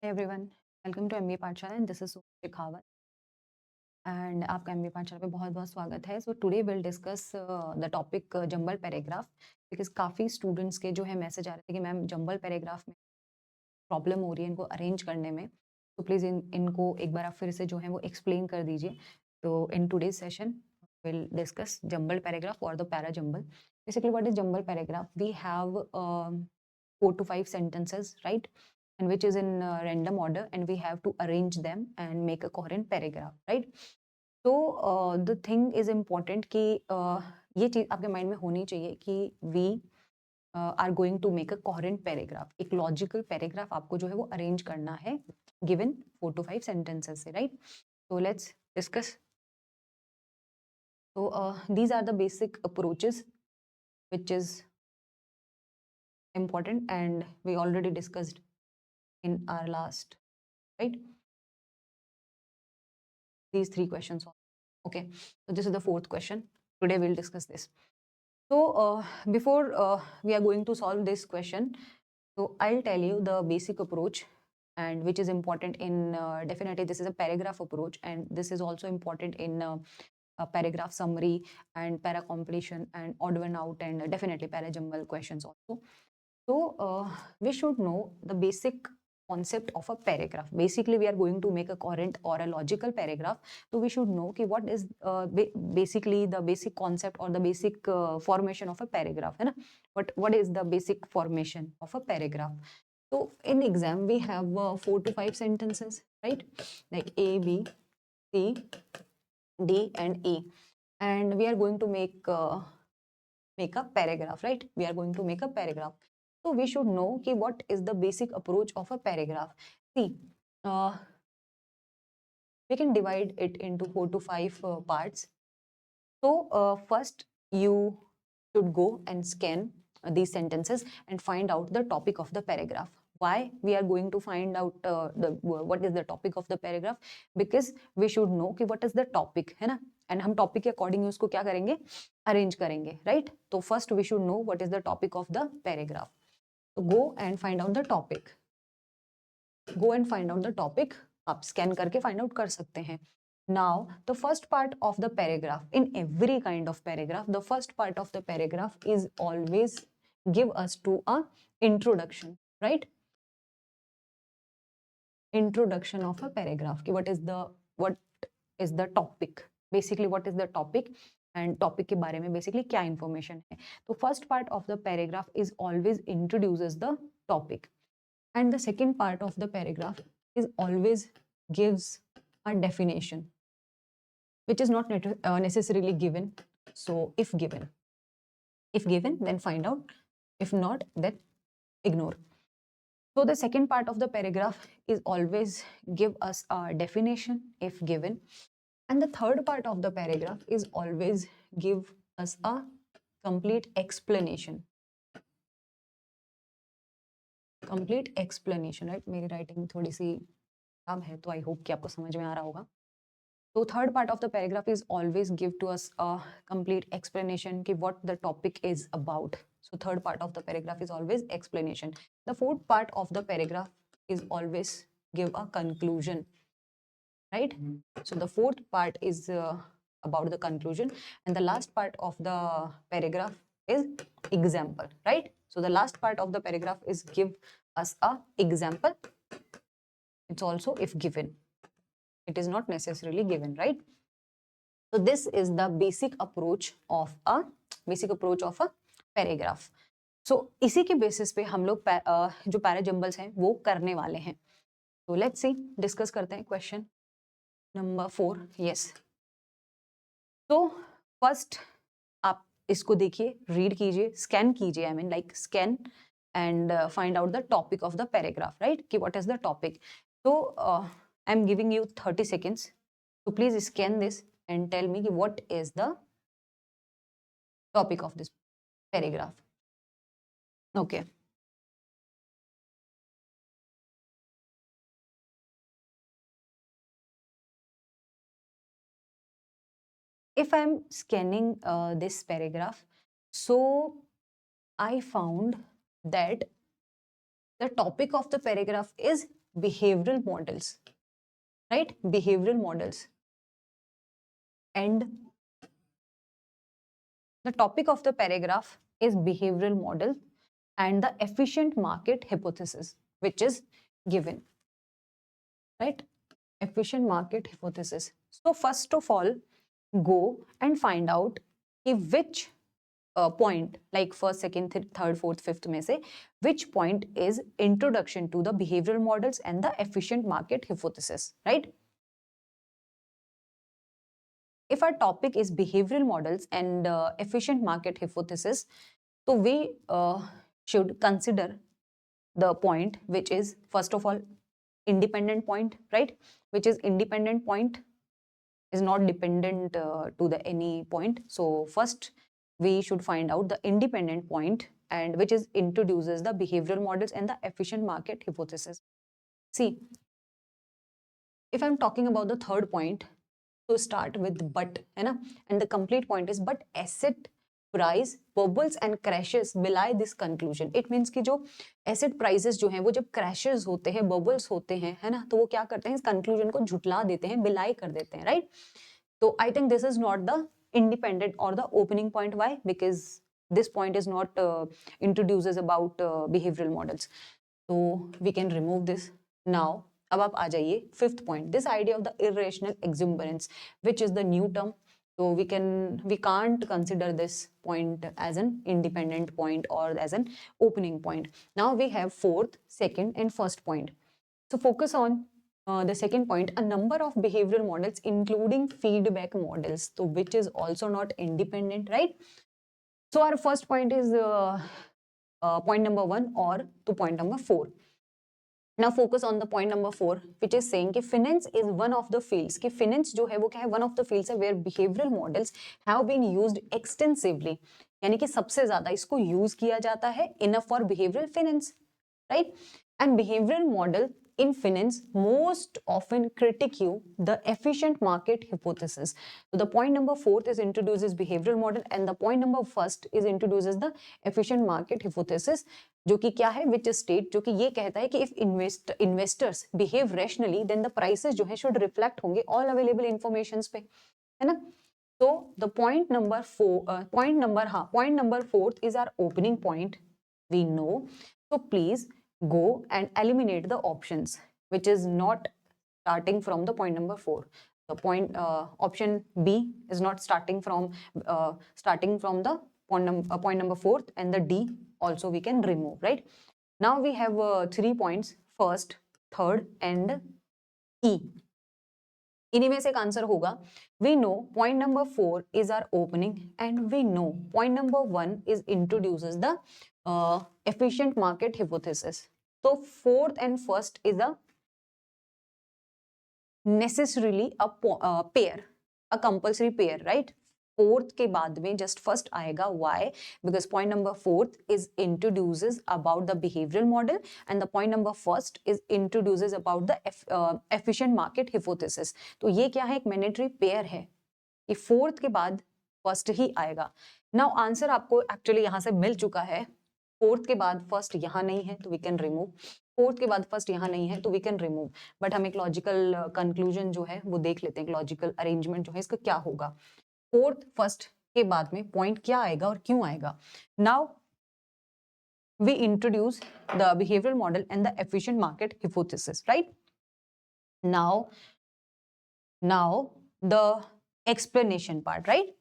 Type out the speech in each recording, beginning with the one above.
Hey everyone, welcome to MBA पाठशाला and this is Sophie Shekhawat and आपका MBA पाठशाला पे बहुत-बहुत स्वागत है. So today we'll discuss the topic jumble paragraph because काफ़ी स्टूडेंट्स के जो है मैसेज आ रहे थे कि मैम जंबल पैराग्राफ में प्रॉब्लम हो रही है इनको अरेंज करने में. तो प्लीज़ इनको एक बार आप फिर से जो है वो एक्सप्लेन कर दीजिए. तो in today's session we'll discuss jumbled paragraph or the para jumble. Basically, what is jumbled paragraph? We have 4 to 5 sentences, right? And which is in random order, and we have to arrange them and make a coherent paragraph, right? So the thing is important कि ये चीज़ आपके mind में होनी चाहिए कि we are going to make a coherent paragraph. एक logical paragraph आपको जो है वो arrange करना है given 4 to 5 sentences से, right? So let's discuss. So these are the basic approaches which is important and we already discussed in our last, right? These 3 questions. Okay, so this is the 4th question. Today we'll discuss this. So before we are going to solve this question, so I'll tell you the basic approach and which is important in definitely this is a paragraph approach and this is also important in a paragraph summary and para completion and odd one out and definitely para jumble questions also. So we should know the basic concept of a paragraph. Basically, we are going to make a coherent or a logical paragraph. So we should know कि what is basically the basic concept or the basic formation of a paragraph. है ना? What is the basic formation of a paragraph? So in exam we have 4 to 5 sentences, right? Like A, B, C, D, and E, and we are going to make a paragraph, right? We are going to make a paragraph. So we should know कि what is the basic approach of a paragraph. See, we can divide it into 4 to 5 parts. So first you should go and scan these sentences and find out the topic of the paragraph. Why we are going to find out what is the topic of the paragraph? Because we should know कि what is the topic, है ना? And हम topic के according उसको क्या करेंगे? Arrange करेंगे, right? So first we should know what is the topic of the paragraph. So go and find out the topic. Go and find out the topic. आप scan करके find out कर सकते हैं. Now, the first part of the paragraph, in every kind of paragraph, the first part of the paragraph is always give us to a introduction, right? Introduction of a paragraph. What is the topic? Basically, what is the topic? And topic के बारे में basically क्या information है? तो first part of the paragraph is always introduces the topic, and the second part of the paragraph is always gives a definition, which is not necessarily given. So if given, then find out. If not, then ignore. So the second part of the paragraph is always give us a definition if given. And the third part of the paragraph is always give us a complete explanation. Complete explanation, right? मेरी writing थोड़ी सी खराब है, तो I hope कि आपको समझ में आ रहा होगा. So third part of the paragraph is always give to us a complete explanation कि what the topic is about. So third part of the paragraph is always explanation. The fourth part of the paragraph is always give a conclusion, right? So the fourth part is about the conclusion, and the last part of the paragraph is example, right? So the last part of the paragraph is give us a example. It's also if given. It is not necessarily given, right? So this is the basic approach of a paragraph. So इसी के basis पे हम लोग जो para jumbles हैं वो करने वाले हैं. So let's see, डिस्कस करते हैं question number 4. yes. So first आप इसको देखिए, रीड कीजिए, स्कैन कीजिए, I mean like scan and find out the topic of the paragraph, right? कि what is the topic. So I'm giving you 30 seconds. So please scan this and tell me what is the topic of this paragraph. Okay. If I'm scanning this paragraph, so I found that the topic of the paragraph is behavioral models, right? Behavioral models. And the topic of the paragraph is behavioral model and the efficient market hypothesis, which is given, right? Efficient market hypothesis. So first of all, go and find out which point, like first, second, third, fourth, fifth में से which point is introduction to the behavioral models and the efficient market hypothesis, right? If our topic is behavioral models and efficient market hypothesis, so we should consider the point which is first of all independent point, right? Which is independent point, is not dependent to the any point. So first we should find out the independent point, and which is introduces the behavioral models and the efficient market hypothesis. See, if I'm talking about the third point, so start with but, है ना? And the complete point is but asset price bubbles and crashes belie this conclusion. It means कि जो asset prices जो हैं वो जब crashes होते हैं, bubbles होते हैं, है ना? तो वो क्या करते हैं, इस conclusion को झुटला देते हैं, belie कर देते हैं, right? So I think this is not the independent or the opening point. Why? Because this point is not introduces about behavioral models. So we can remove this. Now अब आप आ जाइए fifth point, this idea of the irrational exuberance which is the new term. So we can't consider this point as an independent point or as an opening point. Now we have fourth, second and first point. So focus on the second point, a number of behavioral models including feedback models, so which is also not independent, right? So our first point is point number 1 or to point number 4. Now focus on the point number 4, which is saying कि finance is one of the fields, कि finance जो है वो क्या है, one of the fields है where behavioral models have been used extensively, यानी कि सबसे ज्यादा इसको यूज किया जाता है enough for behavioral finance, right? And behavioral model in finance most often critique the efficient market hypothesis. So the point number 4 is introduces behavioral model and the point number 1 is introduces the efficient market hypothesis, जो कि क्या है, which state, जो कि ये कहता है कि if investors behave rationally then the prices जो है should reflect होंगे all available informations पे, है ना? So the point number 4 is our opening point, we know. So please go and eliminate the options which is not starting from the point number 4. The point option B is not starting from the point number 4, and the D also we can remove, right? Now we have 3 points, first, third and E. इन्हीं में से एक answer होगा. We know point number 4 is our opening and we know point number 1 is introduces the efficient market hypothesis. So fourth and first is a necessarily a pair, a compulsory pair, right? Fourth के बाद में just first आएगा. Why? Because point number 4 is introduces about the behavioural model and the point number 1 is introduces about the efficient market hypothesis. तो ये क्या है, एक mandatory pair है कि फोर्थ के बाद फर्स्ट ही आएगा. नाउ आंसर आपको एक्चुअली यहाँ से मिल चुका है. फोर्थ के बाद फर्स्ट यहाँ नहीं है तो वी कैन रिमूव. फोर्थ के बाद फर्स्ट यहाँ नहीं है तो वी कैन रिमूव. बट हम एक लॉजिकल कंक्लूजन जो है वो देख लेते हैं, लॉजिकल अरेंजमेंट जो है इसका क्या होगा. फोर्थ फर्स्ट के बाद में पॉइंट क्या आएगा और क्यों आएगा. Now we introduce the behavioural model and the efficient market hypothesis, right? Now the explanation part, right?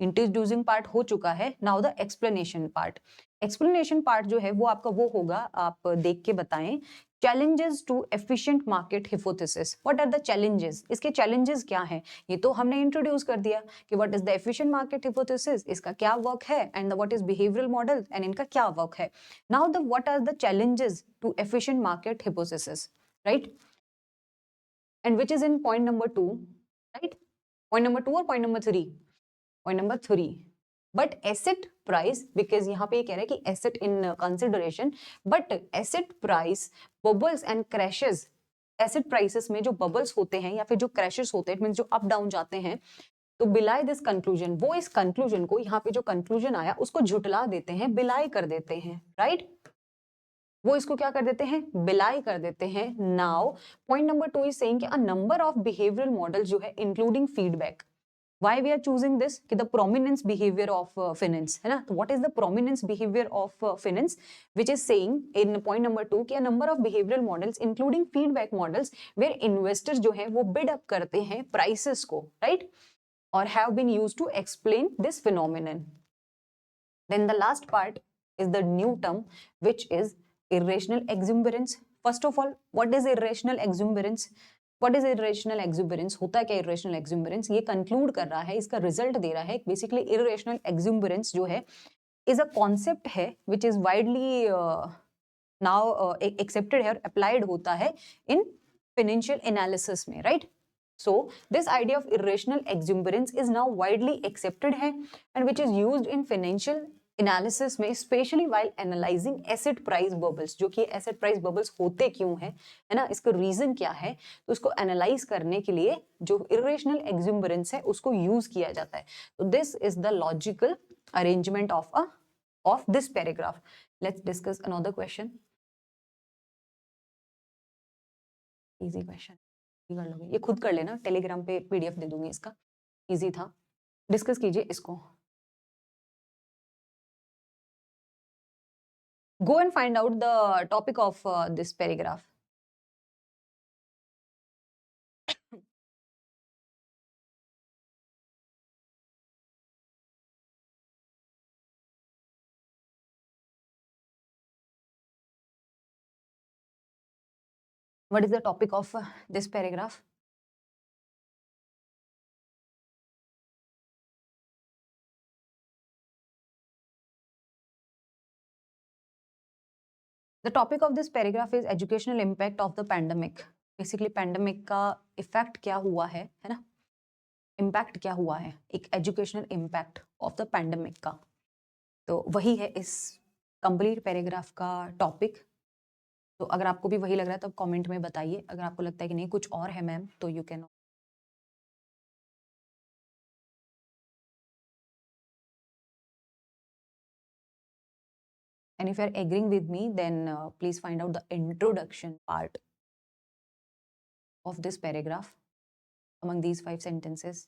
Introducing part हो चुका है. Now the explanation part. Explanation part जो है वो आपका वो होगा, आप देख के बताएं. Challenges to efficient market hypothesis. What are the challenges? इसके चैलेंजेस क्या हैं? ये तो हमने इंट्रोड्यूस कर दिया कि what is the efficient market hypothesis, इसका क्या वर्क है, and what is behavioural model and इनका क्या वर्क है. Now the what are the challenges to efficient market hypothesis, right? And which is in point number 2, right? Point number 2 और point number 3? Point number 3. But asset price, because यहाँ पे ये कह रहे हैं कि asset in consideration, but asset price bubbles and crashes. Asset prices में जो बबल्स होते हैं या फिर जो क्रैशेस होते हैं, मींस जो अप डाउन जाते हैं, तो बिलाई दिस कंक्लूजन, वो इस कंक्लूजन को, यहाँ पे जो कंक्लूजन आया उसको झुटला देते हैं, बिलाई कर देते हैं, राइट? वो इसको क्या कर देते हैं, बिलाई कर देते हैं. Now point number 2 is saying कि a number of behavioural model जो है including feedback. Why we are choosing this? कि the prominence behavior of finance, है ना? तो what is the prominence behavior of finance, which is saying in point number 2 कि a number of behavioral models including feedback models where investors जो है वो bid up करते हैं prices को, right? Or have been used to explain this phenomenon. Then the last part is the new term, which is irrational exuberance. First of all, what is irrational exuberance? What is irrational exuberance? होता क्या irrational exuberance? ये conclude कर रहा है, इसका result दे रहा है. Basically, irrational exuberance जो है is a concept है which is widely now accepted है और applied होता है in financial analysis में, right? So this idea of irrational exuberance is now widely accepted है and which is used in financial analysis में, specially while analysing asset price bubbles. जो कि asset price bubbles होते क्यों हैं, है ना, इसका रीजन क्या है, तो उसको एनालाइज करने के लिए जो इरेशनल एक्सुबरेंस है उसको यूज किया जाता है. तो this is the logical arrangement of this paragraph. Let's discuss another question. Easy question कर लोगे, ये खुद कर लेना, टेलीग्राम पे पीडीएफ दे दूंगी इसका. इजी था, डिस्कस कीजिए इसको. Go and find out the topic of this paragraph. What is the topic of this paragraph? The topic of this paragraph is educational impact of the pandemic. Basically pandemic का effect क्या हुआ है ना? Impact क्या हुआ है? एक educational impact of the pandemic का. तो वही है इस complete paragraph का topic. तो अगर आपको भी वही लग रहा है तो कमेंट में बताइए. अगर आपको लगता है कि नहीं कुछ और है मैम तो you can. And if you are agreeing with me, then please find out the introduction part of this paragraph among these 5 sentences.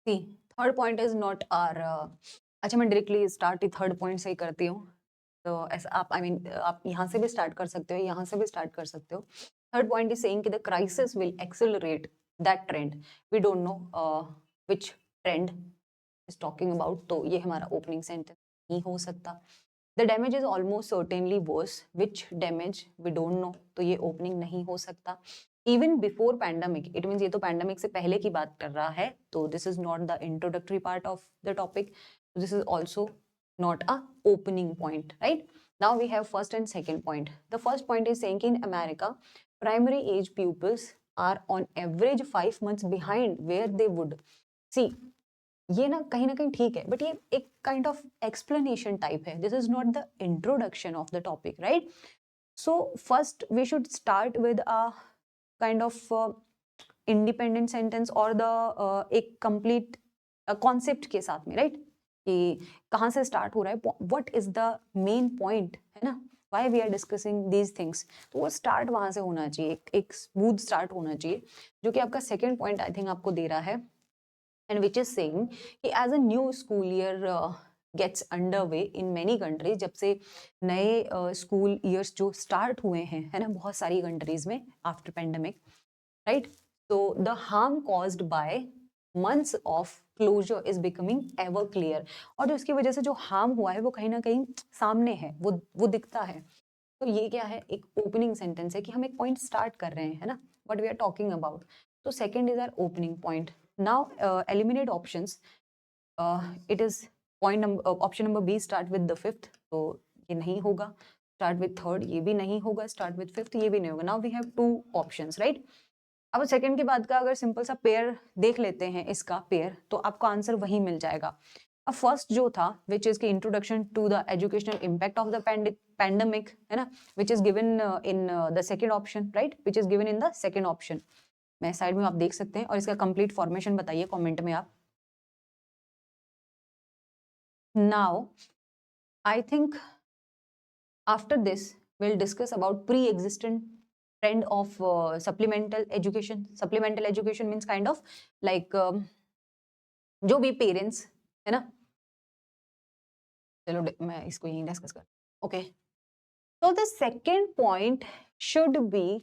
See, third point is not our. अच्छा मैं डायरेक्टली स्टार्ट थर्ड पॉइंट से ही करती हूँ. तो ऐसा आप आप यहाँ से भी स्टार्ट कर सकते हो, यहाँ से भी स्टार्ट कर सकते हो. थर्ड पॉइंट इज सेइंग कि the crisis will accelerate that trend. We don't know which trend is talking about. तो ये हमारा ओपनिंग सेंटेंस नहीं हो सकता. The damage is almost certainly worse. Which damage we don't know. तो ये opening नहीं हो सकता. Even before pandemic, it means ये तो पैंडमिक से पहले की बात कर रहा है. तो this is not the introductory part of the topic. This is also not a opening point, right? Now we have first and second point. The first point is saying in America, primary age pupils are on average 5 months behind where they would. See, ये ना कहीं ठीक है, but ये एक kind of explanation type है. This is not the introduction of the topic, right? So first we should start with a kind of independent sentence or the एक complete concept के साथ में, right? कि कहाँ से स्टार्ट हो रहा है, what is the main point, है ना, why we are discussing these things. तो वो स्टार्ट वहां से होना चाहिए, एक स्मूथ स्टार्ट होना चाहिए, जो कि आपका सेकेंड पॉइंट आई थिंक आपको दे रहा है. एंड विच इज सेइंग कि as a new school year gets under way in many countries. जब से नए स्कूल ईयर्स जो स्टार्ट हुए हैं, है ना, बहुत सारी कंट्रीज में आफ्टर पेंडेमिक, राइट. तो the harm caused by months of closure is becoming ever clear. और जो इसकी वजह से जो हार्म हुआ है वो कहीं ना कहीं सामने है, वो दिखता है. तो ये क्या है, एक ओपनिंग सेंटेंस है कि हम एक पॉइंट स्टार्ट कर रहे हैं, है ना, what we are talking about. तो second is our opening point. Now eliminate options. It is point number option number B start with the fifth. तो ये नहीं होगा. स्टार्ट विथ थर्ड ये भी नहीं होगा, स्टार्ट विथ फिफ्थ ये भी नहीं होगा. Now we have two options, right. अब सेकंड के बाद का अगर सिंपल सा पेयर देख लेते हैं, इसका पेयर, तो आपको आंसर वही मिल जाएगा. अब फर्स्ट जो था विच इज की introduction to the educational impact of the pandemic, है ना, which is given in the second option, right, which is given in the second option. मैं साइड में आप देख सकते हैं, और इसका कंप्लीट फॉर्मेशन बताइए कमेंट में आप. Now I think after this we'll discuss about pre-existent trend of supplemental education. Supplemental education means kind of like जो भी पेरेंट्स, है ना, चलो मैं इसको यहीं डिस्कस कर. Okay, so the second point should be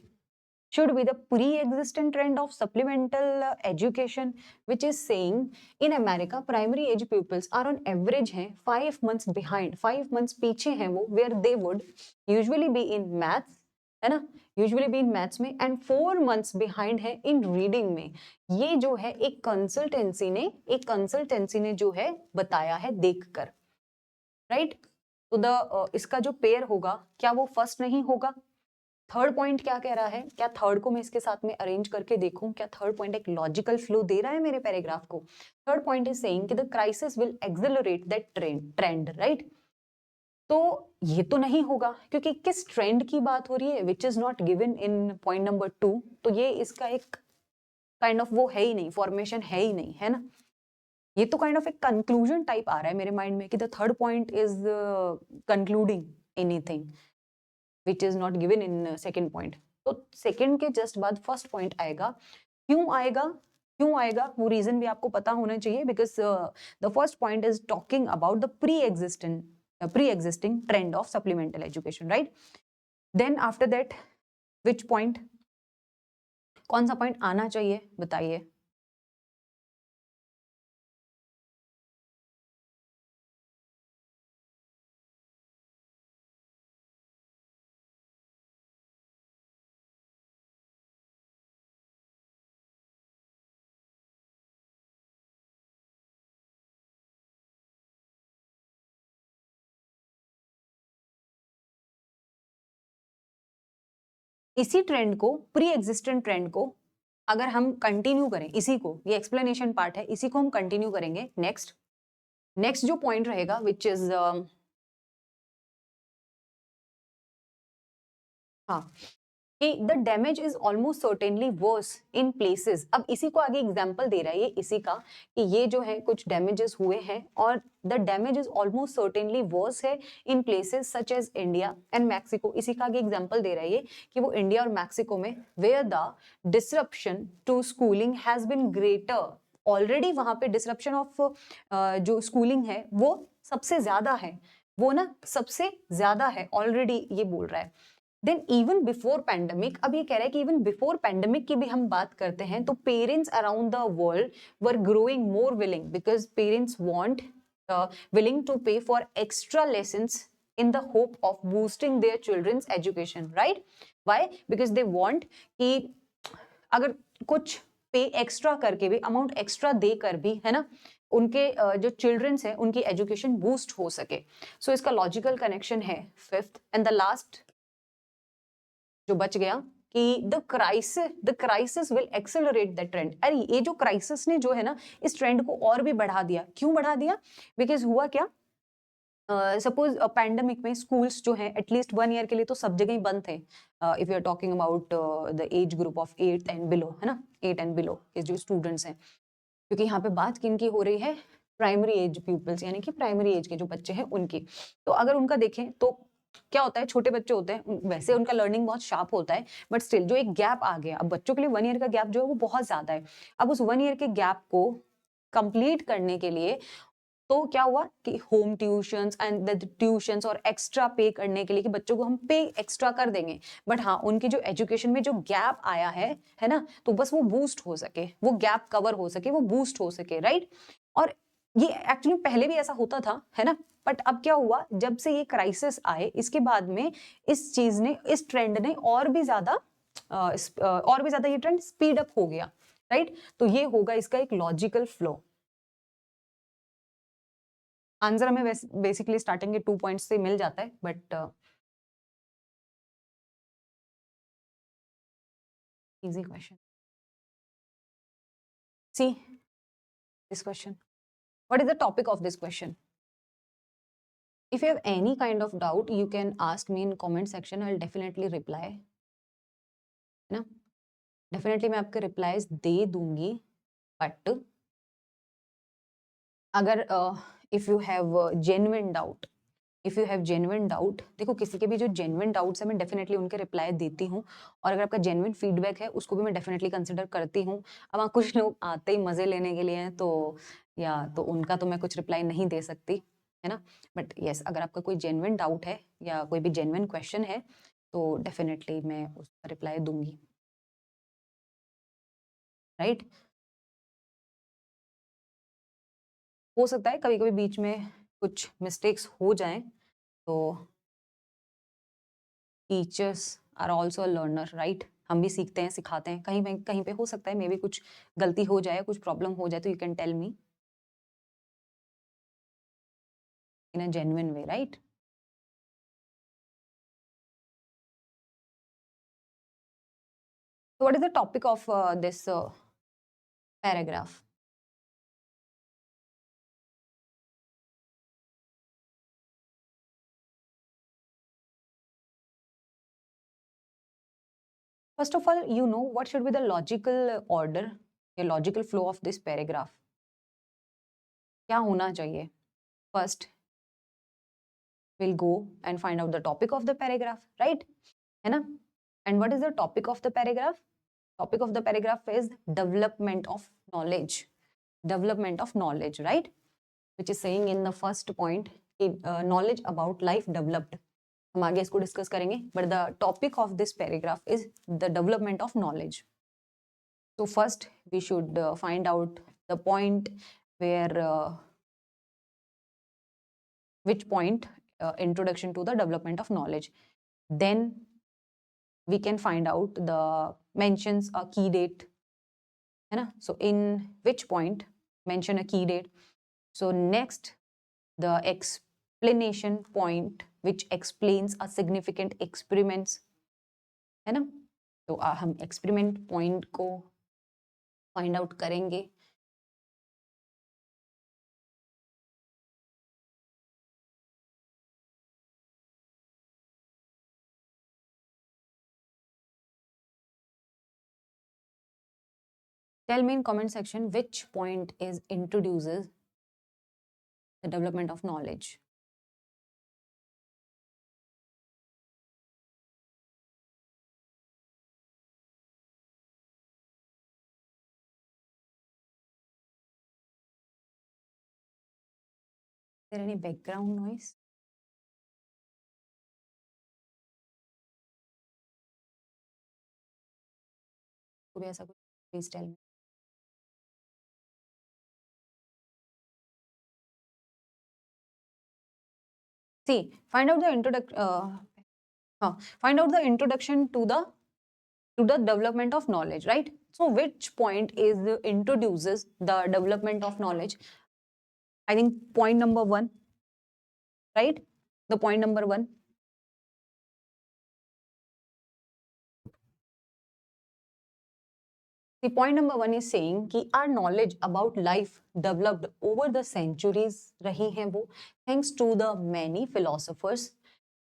the pre-existent trend of supplemental education, which is saying in America primary age pupils are on average हैं 5 months behind, 5 months पीछे हैं वो, where they would usually be in maths, है ना, usually be in maths में, and 4 months behind है in reading में. ये जो है एक कंसल्टेंसी ने जो है बताया है देखकर, राइट. तो इसका जो पेयर होगा, क्या वो फर्स्ट नहीं होगा? थर्ड पॉइंट क्या कह रहा है? क्या थर्ड को मैं इसके साथ में अरेंज करके देखूं? क्या थर्ड पॉइंट एक लॉजिकल फ्लो दे रहा है मेरे पैराग्राफ को? थर्ड पॉइंट इज सेइंग कि the crisis will accelerate that trend, right. तो ये तो नहीं होगा, क्योंकि किस ट्रेंड की बात हो रही है, which is not given in point number 2. तो ये इसका एक काइंड ऑफ वो है ही नहीं, फॉर्मेशन है ही नहीं, है ना. ये तो काइंड ऑफ एक कंक्लूजन टाइप आ रहा है मेरे माइंड में कि the third point is concluding anything which is not given in second point. तो second के just बाद first point आएगा. क्यों आएगा वो reason भी आपको पता होना चाहिए, because the first point is talking about the pre-existing trend of supplemental education, right. Then after that which point, कौन सा point आना चाहिए बताइए. इसी ट्रेंड को, प्री एग्जिस्टेंट ट्रेंड को अगर हम कंटिन्यू करें, इसी को, ये एक्सप्लेनेशन पार्ट है, इसी को हम कंटिन्यू करेंगे. नेक्स्ट जो पॉइंट रहेगा विच इज हाँ, the damage is almost certainly worse in places. अब इसी को आगे एग्जांपल दे रहा है ये इसी का, कि ये जो है कुछ डैमेजेस हुए हैं, और the damage is almost certainly worse है in places such as India and Mexico. इसी का आगे एग्जांपल दे रहा है ये कि वो इंडिया और मैक्सिको में where the disruption to schooling has been greater. Already वहां पे डिसरप्शन ऑफ जो स्कूलिंग है वो सबसे ज्यादा है, वो ना सबसे ज्यादा है ऑलरेडी, ये बोल रहा है. देन इवन बिफोर पैंडेमिक, अब ये कह रहा है कि इवन बिफोर पैंडेमिक की भी हम बात करते हैं तो parents around the world were growing more willing, because parents want willing to pay for extra lessons in the hope of boosting their children's education, right. Why? Because they want कि अगर कुछ पे एक्स्ट्रा करके भी, amount extra देकर भी, है ना, उनके जो चिल्ड्रंस है उनकी एजुकेशन बूस्ट हो सके. सो इसका लॉजिकल कनेक्शन है फिफ्थ. एंड द लास्ट जो बच गया कि the crisis will accelerate the trend. अरे ये जो क्राइसिस ने जो है ना इस ट्रेंड को और भी बढ़ा दिया. क्यों बढ़ा दिया? बिकॉज हुआ क्या, सपोज पैंडेमिक में स्कूल्स जो है एटलीस्ट 1 ईयर के लिए तो सब जगह ही बंद थे. If you are talking about the age group of 8 and below, है ना, 8 एंड बिलो के जो स्टूडेंट्स हैं, क्योंकि यहाँ पे बात किनकी हो रही है, प्राइमरी एज पीपल्स, यानी कि प्राइमरी एज के जो बच्चे हैं उनकी. तो अगर उनका देखें तो क्या होता है, छोटे बच्चे होते हैं, वैसे उनका लर्निंग बहुत शार्प होता है, बट स्टिल जो एक गैप आ गया, अब बच्चों के लिए 1 ईयर का गैप जो है वो बहुत ज्यादा है. अब उस 1 ईयर के गैप को कंप्लीट करने के लिए तो क्या हुआ कि home tuitions and the tuitions और एक्स्ट्रा पे करने के लिए कि बच्चों को हम पे एक्स्ट्रा कर देंगे, बट हाँ उनकी जो एजुकेशन में जो गैप आया है ना, तो बस वो बूस्ट हो सके, वो गैप कवर हो सके, वो बूस्ट हो सके, राइट. और ये एक्चुअली पहले भी ऐसा होता था, है ना, बट अब क्या हुआ, जब से ये क्राइसिस आए इसके बाद में इस चीज ने, इस ट्रेंड ने और भी ज्यादा ये ट्रेंड स्पीड अप हो गया, राइट. तो ये होगा इसका एक लॉजिकल फ्लो. आंसर हमें बेसिकली स्टार्टिंग के 2 पॉइंट्स से मिल जाता है, but easy question. See this question. What is the topic of this question? If you have any kind of doubt, you can ask me in comment section. I'll definitely reply. है ना? Definitely मैं आपके replies दे दूंगी. But अगर if you have genuine doubt, देखो किसी के भी जो genuine doubts है मैं definitely उनके reply देती हूँ, और अगर आपका genuine feedback है उसको भी मैं definitely consider करती हूँ. अब हाँ, कुछ लोग आते ही मजे लेने के लिए हैं तो उनका तो मैं कुछ reply नहीं दे सकती, है ना. बट यस, अगर आपका कोई genuine doubt है या कोई भी genuine question है तो definitely मैं उसका reply दूंगी, राइट. हो सकता है कभी कभी बीच में कुछ मिस्टेक्स हो जाएं, तो teachers are also a learner, right. हम भी सीखते हैं, सिखाते हैं. कहीं पे हो सकता है मे बी कुछ गलती हो जाए, कुछ प्रॉब्लम हो जाए, तो you can tell me in a genuine way, right. So what is the topic of this paragraph? First of all, you know what should be the logical order, the logical flow of this paragraph. क्या होना चाहिए? First, we'll go and find out the topic of the paragraph, right? है ना? And what is the topic of the paragraph? Topic of the paragraph is development of knowledge. Development of knowledge, right? Which is saying in the first point, knowledge about life developed. हम आगे इसको discuss करेंगे, but the topic of this paragraph is the development of knowledge. So first we should find out the point where which point, introduction to the development of knowledge. Then we can find out the mentions a key date, है ना. So in which point mention a key date. So next, the explanation point which explains a significant experiments, है ना. तो हम experiment point को find out करेंगे. Tell me in comment section which point is introduces the development of knowledge. Is there any background noise? कोई ऐसा कुछ, please tell me. See, find out the introduction to the development of knowledge, right? So which point is introduces the development of knowledge? I think point number 1, right? The point number 1. The point number 1 is saying कि our knowledge about life developed over the centuries रही हैं वो, thanks to the many philosophers,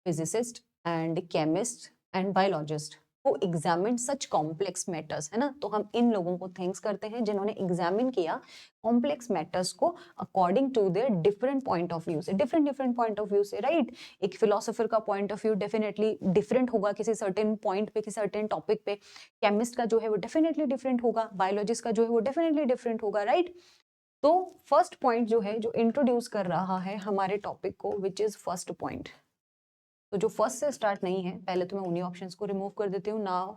physicists and chemists and biologists who examined such complex matters, है ना. तो हम इन लोगों को thanks करते हैं जिन्होंने examine किया complex matters को according to their different point of view से, different point of view से, right. एक philosopher का point of view definitely different होगा किसी certain point पे, किसी certain topic पे. chemist का जो है वो definitely different होगा, biologist का जो है वो definitely different होगा, right. तो first point जो है, जो introduce कर रहा है हमारे topic को, which is first point. तो जो फर्स्ट से स्टार्ट नहीं है, पहले तो मैं उन्हीं ऑप्शंस को रिमूव कर देती हूँ. Now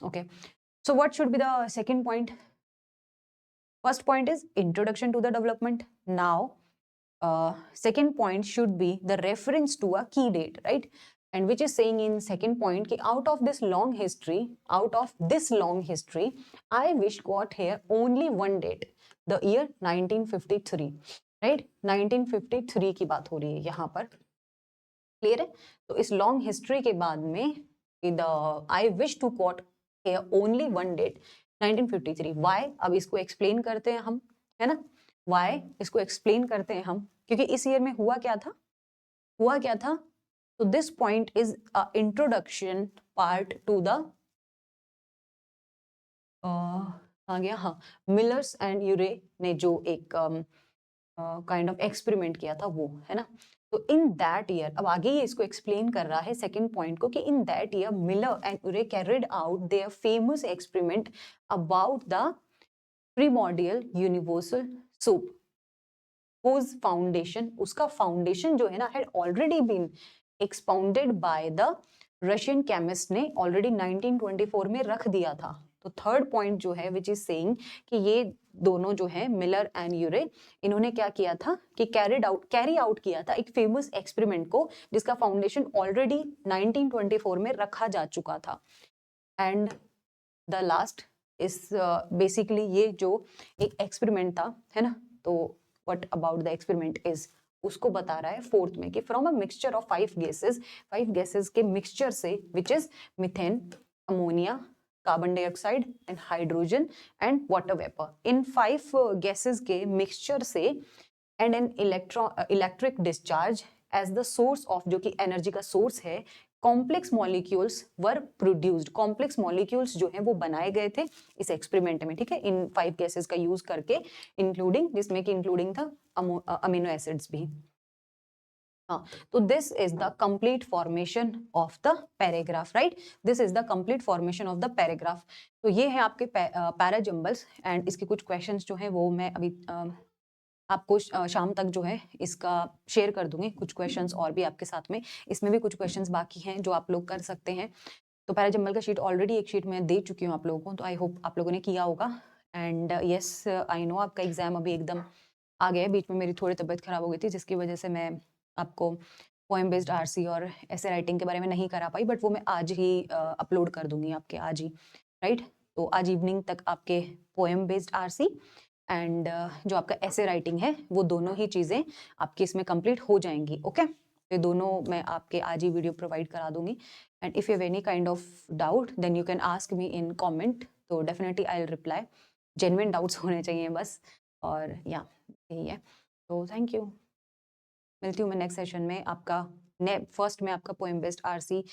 okay, so what should be the second point? First point is introduction to the development. Now second point should be the reference to a key date, right? And which is saying in second point कि out of this long history, I wish got here only one date, the year 1953, right? 1953 की बात हो रही है यहाँ पर. Clear है? तो इस लॉन्ग हिस्ट्री के बाद में the I wish to quote only one date 1953. Why? अब इसको एक्सप्लेन करते हैं हम, है ना? वाई इसको एक्सप्लेन करते हैं हम, क्योंकि इस ईयर में हुआ क्या था? तो this point is introduction part two the आ गया, हाँ, मिलर्स एंड यूरे ने जो एक काइंड ऑफ एक्सपेरिमेंट किया था वो, है ना? तो इन दैट ईयर, अब आगे ये इसको एक्सप्लेन कर रहा है सेकंड पॉइंट को, कि in that year Miller and Urey carried out their famous experiment about the primordial universal soup, whose foundation, उसका फाउंडेशन जो है ना, had already been expounded by the Russian chemist ने ऑलरेडी 1924 में रख दिया था. तो थर्ड पॉइंट जो है विच इज सेइंग कि ये दोनों जो है मिलर एंड यूरे, इन्होंने क्या किया था कि कैरी आउट किया था एक फेमस एक्सपेरिमेंट को जिसका फाउंडेशन ऑलरेडी 1924 में रखा जा चुका था. And the last is basically ये जो एक एक्सपेरिमेंट था, है ना, तो what about the experiment is उसको बता रहा है फोर्थ में कि from a mixture of 5 gases के मिक्सचर से, which is methane, ammonia, carbon dioxide and hydrogen and water vapour, इन 5 गैसेस के मिक्सचर से and an electric discharge as the source of, जो कि एनर्जी का सोर्स है, complex molecules were produced. Complex molecules जो हैं वो बनाए गए थे इस एक्सपेरिमेंट में, ठीक है, इन 5 गैसेस का यूज करके, इंक्लूडिंग, जिसमें कि इंक्लूडिंग था अमीनो एसिड्स भी. हाँ, तो this is the complete formation of the paragraph, right? This is the complete formation of the paragraph. तो ये है आपके पैराजम्बल्स एंड इसके कुछ क्वेश्चंस जो है वो मैं अभी आपको शाम तक जो है इसका शेयर कर दूंगी, कुछ क्वेश्चंस और भी आपके साथ में. इसमें भी कुछ क्वेश्चंस बाकी हैं जो आप लोग कर सकते हैं. तो पैराजम्बल का शीट ऑलरेडी एक शीट में दे चुकी हूँ आप लोगों को, तो आई होप आप लोगों ने किया होगा. एंड यस, आई नो आपका एग्जाम अभी एकदम आ गया है. बीच में मेरी थोड़ी तबीयत खराब हो गई थी जिसकी वजह से मैं आपको पोएम बेस्ड आरसी और ऐसे राइटिंग के बारे में नहीं करा पाई, बट वो मैं आज ही अपलोड कर दूंगी आपके, आज ही, राइट? तो आज इवनिंग तक आपके पोएम बेस्ड आरसी एंड जो आपका ऐसे राइटिंग है वो दोनों ही चीज़ें आपकी इसमें कंप्लीट हो जाएंगी. ओके, ये दोनों मैं आपके आज ही वीडियो प्रोवाइड करा दूंगी. And if you have any kind of doubt then you can ask me in comment, तो definitely I will reply. Genuine doubts होने चाहिए बस, और या यही है. तो थैंक यू, मिलती हूँ मैं नेक्स्ट सेशन में. आपका फर्स्ट में आपका पोएम बेस्ड आरसी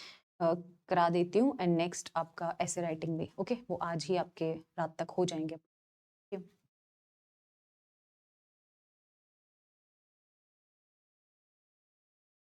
करा देती हूँ एंड नेक्स्ट आपका ऐसे राइटिंग भी. ओके, वो आज ही आपके रात तक हो जाएंगे.